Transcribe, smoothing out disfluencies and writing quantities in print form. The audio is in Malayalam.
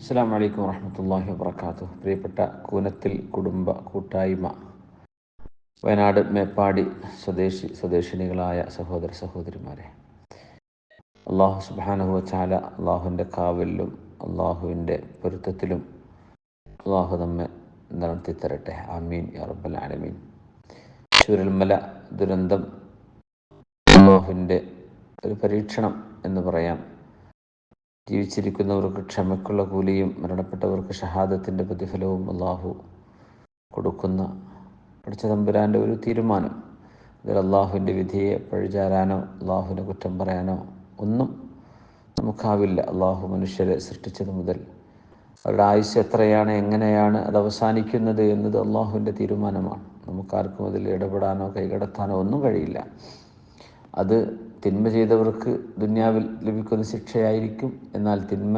അസ്സലാമു അലൈക്കും വറഹ്മത്തുള്ളാഹി വബറകാതുഹു. പ്രിയപ്പെട്ട കൂനത്തിൽ കുടുംബ കൂട്ടായ്മ വയനാട് മേപ്പാടി സ്വദേശിനികളായ സഹോദര സഹോദരിമാരെ, അള്ളാഹു സുബ്ഹാനഹു വതആല അള്ളാഹുവിൻ്റെ കാവലിലും അള്ളാഹുവിൻ്റെ പൊരുത്തത്തിലും അള്ളാഹു നമ്മെ നിലനിർത്തിത്തരട്ടെ. ആമീൻ യാ റബ്ബൽ ആലമീൻ. ചൂരൽമല ദുരന്തം അള്ളാഹുവിൻ്റെ ഒരു പരീക്ഷണം എന്ന് പറയാം. ജീവിച്ചിരിക്കുന്നവർക്ക് ക്ഷമയ്ക്കുള്ള കൂലിയും മരണപ്പെട്ടവർക്ക് ഷഹാദത്തിൻ്റെ പ്രതിഫലവും അള്ളാഹു കൊടുക്കുന്ന പഠിച്ച തമ്പുരാൻ്റെ ഒരു തീരുമാനം. അതിൽ അള്ളാഹുവിൻ്റെ വിധിയെ പഴിചാരാനോ അള്ളാഹുവിനെ കുറ്റം പറയാനോ ഒന്നും നമുക്കാവില്ല. അള്ളാഹു മനുഷ്യരെ സൃഷ്ടിച്ചത് മുതൽ അവരുടെ ആയുസ് എത്രയാണ്, എങ്ങനെയാണ് അത് അവസാനിക്കുന്നത് എന്നത് അള്ളാഹുവിൻ്റെ തീരുമാനമാണ്. നമുക്കാർക്കും അതിൽ ഇടപെടാനോ കൈകടത്താനോ ഒന്നും കഴിയില്ല. അത് തിന്മ ചെയ്തവർക്ക് ദുന്യാവിൽ ലഭിക്കുന്ന ശിക്ഷയായിരിക്കും. എന്നാൽ തിന്മ